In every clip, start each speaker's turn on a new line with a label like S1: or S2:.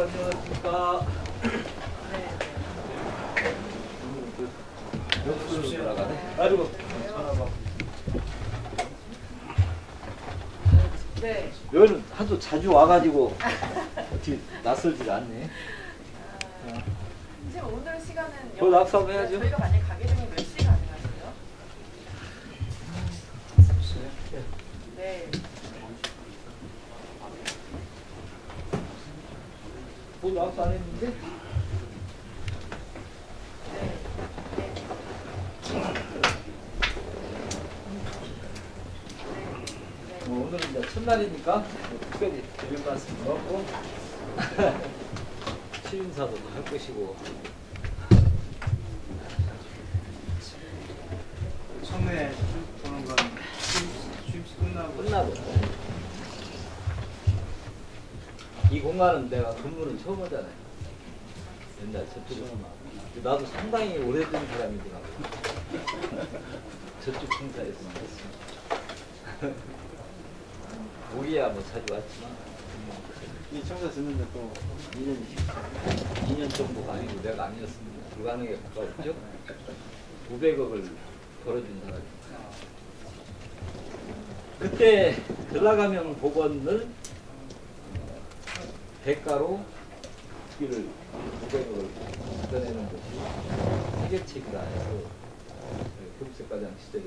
S1: 안녕하십니까. 역수로 돌아가네. 아이고, 전화가.
S2: 네.
S1: 여기는 하도 자주 와가지고 어떻게 낯설질 않네.
S2: 지금 오늘 시간은
S1: 그 낙서하면 해야죠.
S2: 저희가 만약 가게 되면 몇 시 가능하세요? 네.
S1: 뭐 낙서 안 했는데?
S2: 네.
S1: 오늘은 이제 첫날이니까 특별히 드릴 말씀 없고 취인사도 할 것이고.
S3: 처음에 보는 건 취임식 끝나고
S1: 이 공간은 내가 근무는 처음 하잖아요. 옛날 저쪽에서 나도 상당히 오래된 사람이더라고. 저쪽 행사에서 했습니다. 우리야 뭐 자주 왔지만
S3: 이 청소 듣는데 또
S1: 2년 정도가 아니고 내가 아니었습니다. 불가능에 가까웠죠. 500억을 벌어준 사람입니다. 그때 전라감염 복원을 대가로 특기를 500억을 받아내는 것이 해결책이라 해서 교육생과장 시절에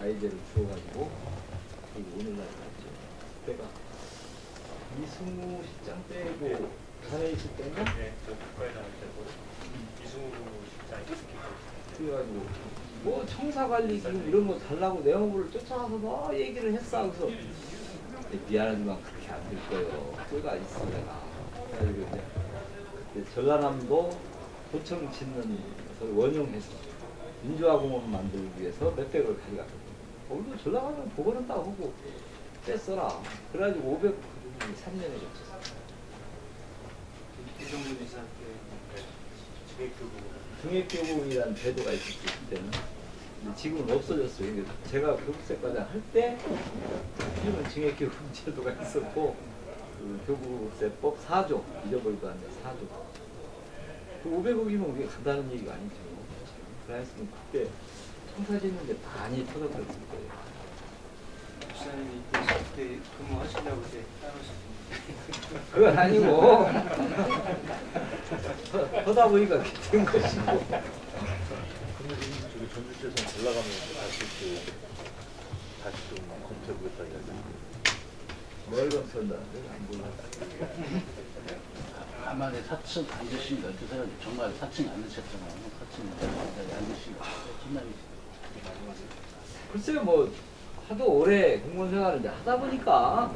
S1: 아이디어를 주어가지고 그리고 오늘날 갔죠. 그때가 이승우 실장 빼고 산에 있을 때인가?
S4: 네, 저 국가에 나올 때고 이승우 실장이
S1: 그래가지고 뭐 청사관리 기금 이런 거 달라고 내용부를 쫓아가서 막 얘기를 했어. 그래서 미안하지만 그렇게 안 될 거예요. 뼈가 있어 내가. 그래가지고 이제 그때 전라남도 도청 짓는 것을 원용해서 민주화공원 만들기 위해서 몇백을 가져갔거든요. 거기도 전라가면 복원한다고 하고 뺐어라. 그래가지고 500 3년에 걸쳤어.
S3: 이정부 지사 때
S1: 중액교부이라는 제도가 있었을 때는 지금은 없어졌어요. 이게 제가 교부세과장 할 때 지금은 중액교부 제도가 있었고 그 교부세법 4조 잊어버리도 않네 4조. 그 500억이면 그게 간다는 얘기가 아니죠. 그랬으면 그때 청사 짓는데 많이 터졌을 거예요.
S3: 목사님이 그때 근무하시려고 이제 따르셨습니다.
S1: 그건 아니고 하다 보니까 그렇게 된 것이고.
S4: 저기 전주시에서 올라가면 다시 좀 검토해보겠다 이야기.
S1: 뭘 검토한다는데 안 몰라.
S5: 가만히 4층 앉으시면 어떠세요? 정말 4층 앉으셨잖아요. 4층 앉으시면 정말
S1: 글쎄요 뭐 하도 오래 공무원 생활을 이제 하다 보니까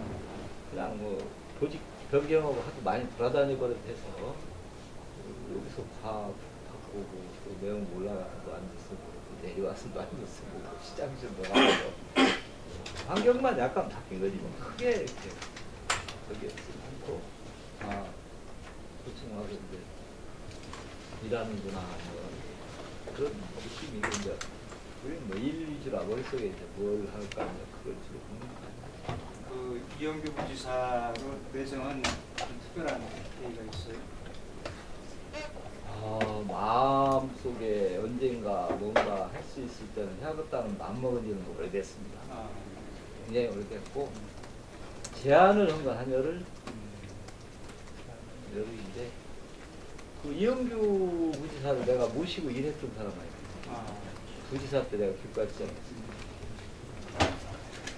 S1: 그냥 뭐 조직 변경하고 하도 많이 돌아다니 버릇해서 여기서 다 바꾸고 또 내용 올라가서도 앉았고 내려와서도 앉았고 시장에서도 나가고 환경만 약간 바뀐 거지 뭐 크게 이렇게 그게 않고 아 도청 와서 이제 일하는구나 뭐 그런 느낌이 이제 우리는 뭐 일 위주라 머릿속에 이제 뭘 할까 그걸 주로 고민하는
S3: 그 이영규 부지사로 내정한 좀 특별한 계기가 있어요.
S1: 마음속에 언젠가 뭔가 할 수 있을 때는 해야겠다는 마음먹은 지는 오래됐습니다. 굉장히 오래됐고 제안을 한 건 한여를 여름인데 그 이영규 부지사를 내가 모시고 일했던 사람 아니에요. 부지사 때 내가 교육과시장했습니다.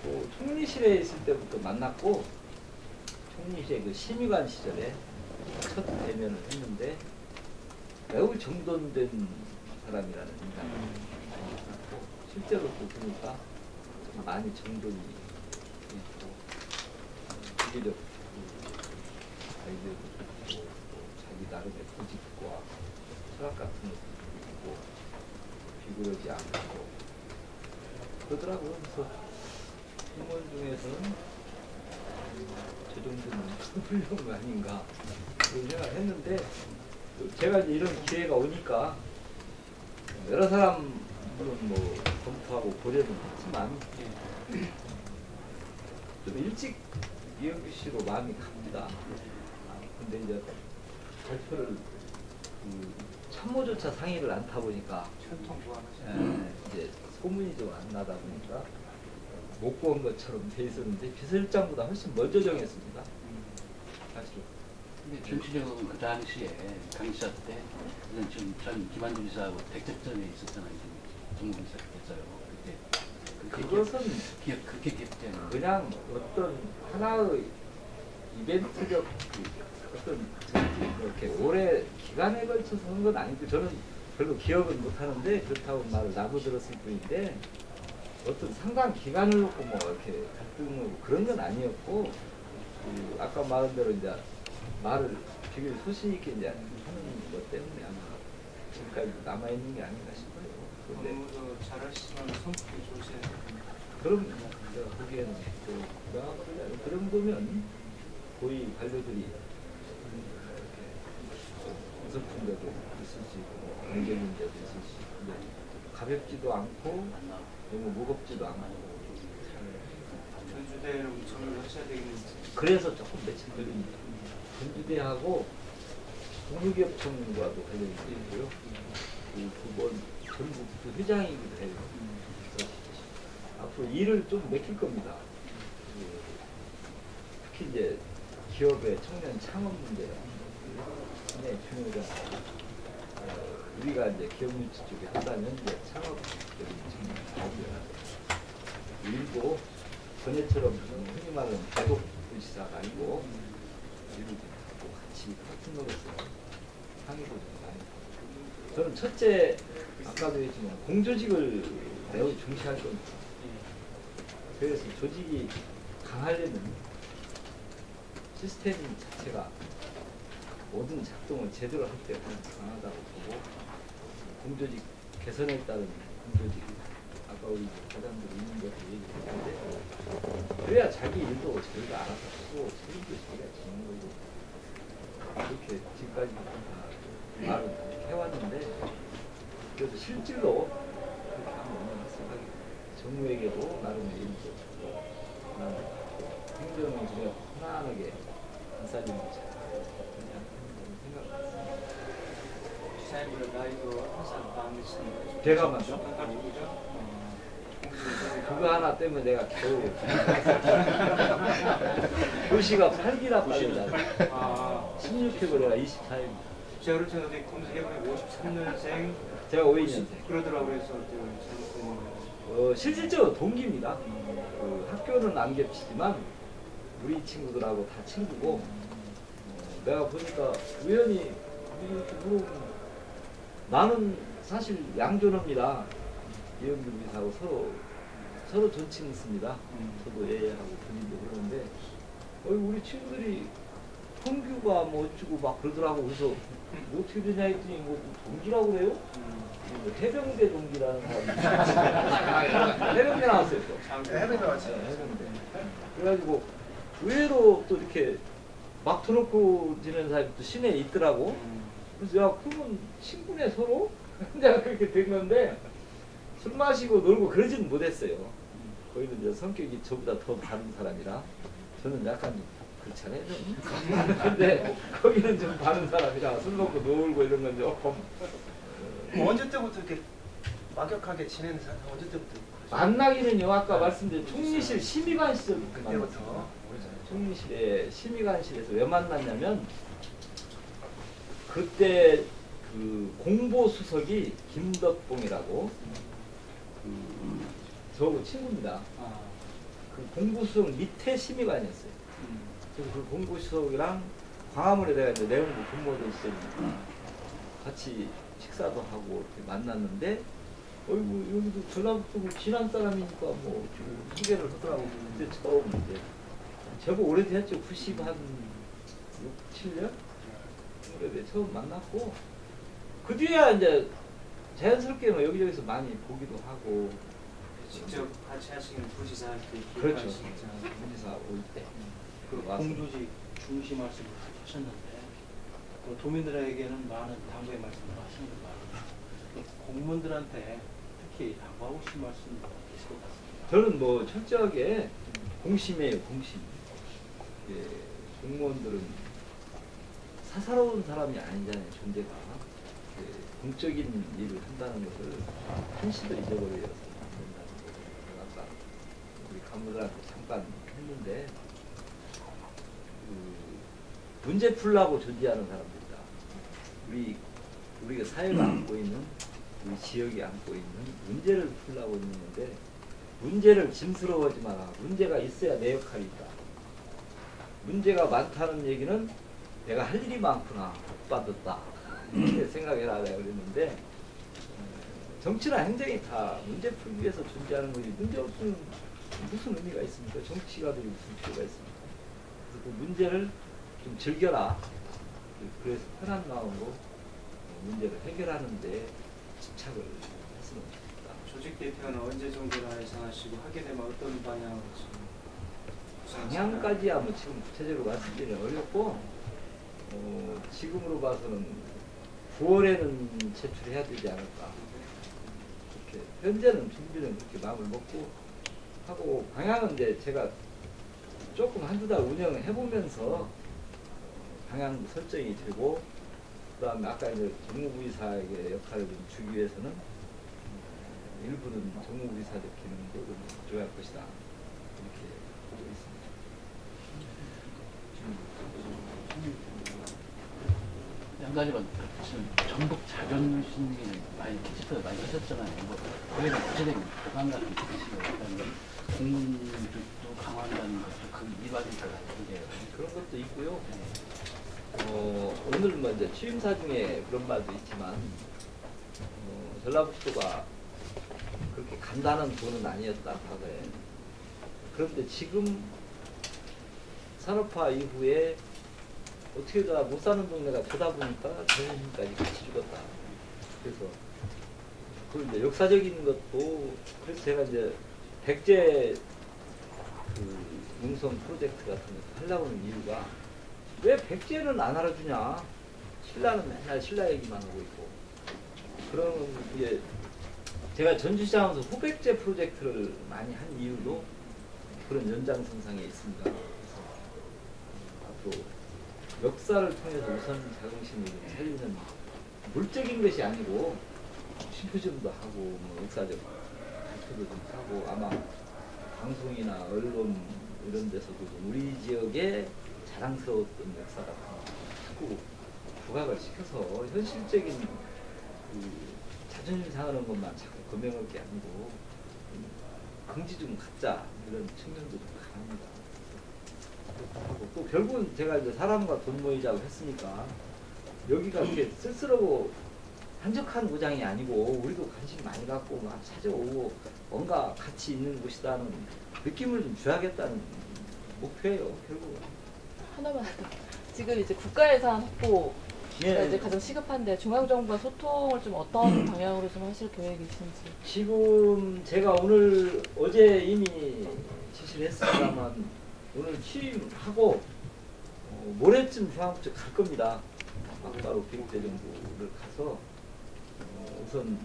S1: 또 총리실에 있을 때부터 만났고 총리실에 그 심의관 시절에 첫 대면을 했는데 매우 정돈된 사람이라는 인상이 있고 실제로 또 보니까 많이 정돈이 있고 주기적 아이디어도 좋고 자기 나름의 고집과 철학 같은 것도 있고 비굴하지 않고 그러더라고요. 그래서 공무원 중에서는 저 정도는 훌륭한 거 아닌가 그런 생각을 했는데 제가 이제 이런 기회가 오니까 여러 사람 물론 뭐 검토하고 고려는 했지만 좀 일찍 이영규 씨로 마음이 갑니다. 근데 이제 발표를 참모조차 상의를 안 타 보니까
S3: 전통 좋아하시네.
S1: 이제 소문이 좀 안 나다 보니까 못 본 것처럼 돼 있었는데 비서실장보다 훨씬 먼저 정했습니다. 사실.
S5: 근데 전체적으로 그 당시에 강시사 때 이건 지금 전 김한주 지사하고 대격전에 있었잖아요. 정부지사 됐어요. 그때
S1: 그것은
S5: 기억 그렇게 기억되는
S1: 그냥 어떤 하나의 이벤트적 어떤 이렇게 오래 기간에 걸쳐서 한 건 아니고 저는 별로 기억은 못 하는데 그렇다고 말을 나도 들었을 뿐인데 어떤 상당 기간을 놓고 뭐 이렇게 갈등을 그런 건 아니었고 아까 말한 대로 이제 말을 되게 소신 있게 이제 하는 것 때문에 아마 지금까지 남아 있는 게 아닌가 싶어요. 근데
S3: 업무도 잘하시지만 성격이 좋으세요.
S1: 그럼 제가 보기에는 그런 보면 고위 관료들이 이렇게 어설픈 데도 있을 수 있고 공격인 데도 있을 수 있고 근데 가볍지도 않고 너무 무겁지도 않고
S3: 전주대로 점을 하셔야 되겠는데.
S1: 그래서 조금 며칠 걸립니다. 전주대하고 국무기업청과도 관련이 있고요. 그번 전국 회장이기도 해요. 그래서 앞으로 일을 좀 맡길 겁니다. 특히 이제 기업의 청년 창업 문제가 굉장히 중요하다. 우리가 이제 기업 유치 쪽에 한다면 이제 창업적인 측면이 일도 전에처럼 흔히 말하는 대독 의지사가 아니고 일도 하고 같이 파트너로서 상의도 좀 많이 하고 저는 첫째 아까도 했지만 공조직을 매우 중시할 겁니다. 그래서 조직이 강하려면 시스템 자체가 모든 작동을 제대로 할 때 강하다고 보고 공조직 개선에 따른 공조직 아까 우리 과장들이 있는 것도 얘기했는데 그래야 자기 일도 자기가 알아서 하고 책임도 자기가 지는 거고 그렇게 지금까지 다 말을 그렇게 해왔는데 그래서 실질로 그렇게 하면 생각이 정부에게도 나름의 일도 있고 행정은 그냥 편안하게 인사님도 잘 그냥 생각합니다.
S3: 지사님보다 나이도 항상 많으시네요.
S1: 제가 맞죠?
S3: 누구죠?
S1: 그거 하나 때문에 내가 겨우 도시가 8기나 빠진다.
S3: 아,
S1: 16회고 내가 24회입니다.
S3: 제가 그렇죠. 어디 검색해보니 53년생
S1: 제가 52년생.
S3: 그러더라고요. 그래서 잘못된
S1: 실질적으로 동기입니다. 그 학교는 안 겹치지만 우리 친구들하고 다 친구고 내가 보니까 우연히 이렇게 물어보면 나는 사실 양존업니다. 이영규 비서하고 서로 존칭 씁니다. 저도 예하고 본인도 그러는데 우리 친구들이 성규가 뭐 어쩌고 막 그러더라고. 그래서 뭐 어떻게 되냐 했더니 뭐 동기라고 그래요? 뭐 해병대 동기라는 사람이 해병대 나왔어요 또.
S3: 해병대 왔어요.
S1: 네, 해병대. 그래가지고 의외로 또 이렇게 막 터놓고 지내는 사람이 또 시내에 있더라고. 그래서 야 그러면 친구네 서로? 내가 그렇게 된 건데 술 마시고 놀고 그러지는 못했어요. 거기는 이제 성격이 저보다 더 다른 사람이라 저는 약간 그렇잖아요. 근데 거기는 좀 다른 사람이라 술 먹고 놀고 이런 건 조금
S6: 언제 때부터 이렇게 막역하게 지내는 사람 언제 때부터?
S1: 만나기는요 아까 말씀드린 총리실 심의관 시절부터
S6: 그때부터.
S1: 만났어요. 총리실에 심의관실에서 왜 만났냐면 그때 그 공보수석이 김덕봉이라고 저하고 친구입니다. 그 공보수석 밑에 심의관이었어요. 그래서 그 공보수석이랑 광화문에 내가 이제 내용부 근무하던 시절이니까 같이 식사도 하고 이렇게 만났는데 어이구 여기도 전라북도 지난 사람이니까 뭐 소개를 하더라고. 그때 처음 이제 제법 오래됐죠. 90 한 6, 7년? 오래돼 처음 만났고 그 뒤에야 이제 자연스럽게 뭐 여기저기서 많이 보기도 하고
S3: 직접 같이 하시는 부지사 할때
S1: 그렇죠. 문지사 올 때.
S6: 그 공조직 중시 말씀을 하셨는데 그 도민들에게는 많은 당부의 말씀을 하시는 것 같아요. 공무원들한테 특히 당부하고 싶은 말씀이 있을 것 같습니다.
S1: 저는 뭐 철저하게 공심이에요. 공심. 예, 공무원들은 사사로운 사람이 아니잖아요, 존재가. 공적인 일을 한다는 것을 한시도 잊어버려서 안 된다는 거예요. 아까 우리 간부들한테 잠깐 했는데, 문제 풀라고 존재하는 사람들이다. 우리가 사회가 안고 있는, 우리 지역이 안고 있는 문제를 풀라고 있는데, 문제를 짐스러워하지 마라. 문제가 있어야 내 역할이 있다. 문제가 많다는 얘기는 내가 할 일이 많구나, 못 받았다, 이렇게 생각해라 그랬는데, 정치나 행정이 다 문제 풀기 위해서 존재하는 거지, 문제 없으면 무슨 의미가 있습니까? 정치가들이 무슨 필요가 있습니까? 그래서 그 문제를 좀 즐겨라. 그래서 편한 마음으로 문제를 해결하는 데 집착을 했으면 좋겠다.
S3: 조직 대표는 언제 정도나 예상하시고 하게 되면 어떤 방향으로 지금
S1: 방향까지야 뭐 지금 구체적으로 말씀드리기 어렵고, 지금으로 봐서는 9월에는 제출해야 되지 않을까. 그렇게 현재는 준비는 그렇게 마음을 먹고 하고, 방향은 이제 제가 조금 한두 달 운영을 해보면서 방향도 설정이 되고, 그다음에 아까 이제 정무부의사에게 역할을 좀 주기 위해서는 일부는 정무부의사적 기능도 좀 줘야 할 것이다, 이렇게 보고 있습니다.
S5: 한 가지만 지금 전북 자존심이 많이 캐치도 많이 하셨잖아요. 뭐 거기에 대한 구체적인 보강 같은 게 있으시고, 공문도 강화한다는 것도 그 일반인 다 이제
S1: 그런 것도 있고요. 오늘 뭐 이제 취임사 중에 그런 말도 있지만, 전라북도가 그렇게 간단한 도는 아니었다, 과거에. 그런데 지금 산업화 이후에 어떻게 다 못 사는 동네가 되다 보니까 전신까지 같이 죽었다. 그래서 그 이제 역사적인 것도, 그래서 제가 이제 백제 그 농성 프로젝트 같은 거 하려고 하는 이유가, 왜 백제는 안 알아주냐? 신라는 맨날 신라 얘기만 하고 있고. 그러면 이제 제가 전주시장에서 후백제 프로젝트를 많이 한 이유도 그런 연장선상에 있습니다. 그래서 앞으로 역사를 통해서 우선 자긍심을 살리는, 물적인 것이 아니고 심포지엄도 하고, 뭐 역사적 발표도 좀 하고, 아마 방송이나 언론 이런 데서도 우리 지역의 자랑스러웠던 역사 같은 거 자꾸 부각을 시켜서 현실적인 그 자존심 상하는 것만 자꾸 검명할 게 아니고 긍지 좀 갖자, 이런 측면도 좀 강합니다. 또 결국은 제가 이제 사람과 돈 모이자고 했으니까, 여기가 이렇게 쓸쓸하고 한적한 고장이 아니고 우리도 관심 많이 갖고 막 찾아오고 뭔가 가치 있는 곳이라는 느낌을 좀 줘야겠다는 목표예요, 결국은.
S7: 하나만 더. 지금 이제 국가 예산 확보가
S1: 예.
S7: 이제 가장 시급한데, 중앙 정부와 소통을 좀 어떤 방향으로 좀 하실 계획이신지.
S1: 지금 제가 어제 이미 지시를 했습니다만, 오늘 취임하고 모레쯤 중앙부처 갈 겁니다. 바로 교육재정부를 가서 우선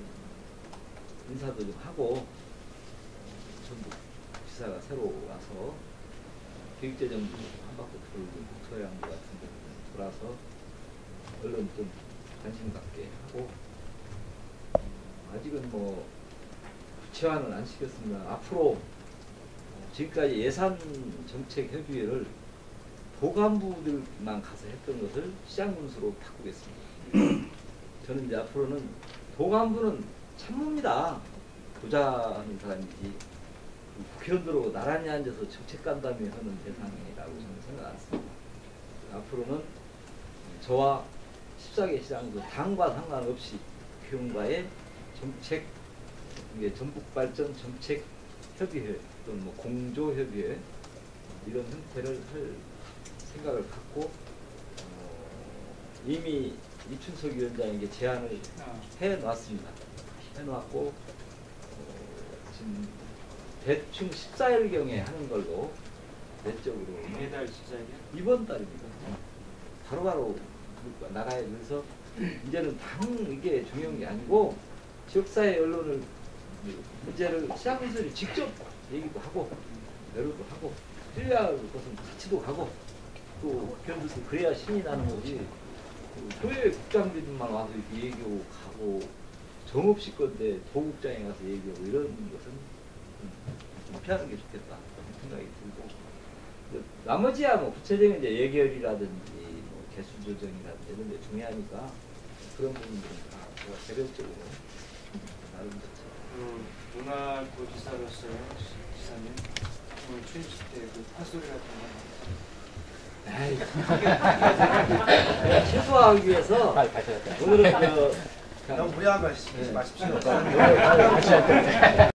S1: 인사도 좀 하고, 전북 지사가 새로 와서 교육재정부 한 바퀴 돌고 국토해양부 같은 데 돌아서 언론 좀 관심 갖게 하고, 아직은 뭐 구체화는 안 시켰습니다. 앞으로 지금까지 예산 정책 협의회를 도간부들만 가서 했던 것을 시장군수로 바꾸겠습니다. 저는 이제 앞으로는 도간부는 참모입니다. 보좌하는 사람이지, 국회의원들하고 나란히 앉아서 정책 간담회 하는 대상이라고 저는 생각 안 했습니다. 앞으로는 저와 14개 시장도 당과 상관없이 국회의원과의 정책, 이게 전북발전 정책 협의회 또는 뭐 공조협의회, 이런 형태를 할 생각을 갖고, 이미 이춘석 위원장에게 제안을 해놨습니다. 해놨고, 지금 대충 14일경에 하는 걸로 내적으로
S3: 매달 시작이요?
S1: 이번 달입니다. 바로바로 나가야 돼서, 이제는 당 이게 중요한 게 아니고 지역사회 언론을 문제를 시장군수들이 직접 얘기도 하고 내로도 하고, 필요할 것은 같이도 가고, 또 견주도 그래야 신이 나는 거지. 그 교회 국장들만 와서 이렇게 얘기하고 가고 정없이 건데 도국장에 가서 얘기하고 이런 것은 좀 피하는 게 좋겠다 그런 생각이 들고 그 나머지야 뭐 구체적인 이제 예결이라든지 뭐 개수 조정이라든지 이런 데 중요하니까 그런 부분들은 다 제가 개별적으로 나름
S3: 문화도지사로서요, 지사님 오늘 취임식 때 그 파소리 같은 거
S1: 에이, 내가 최소화하기 위해서 오늘은
S8: 너무 무리한 거 하지 마십시오.
S1: 같이 할 때.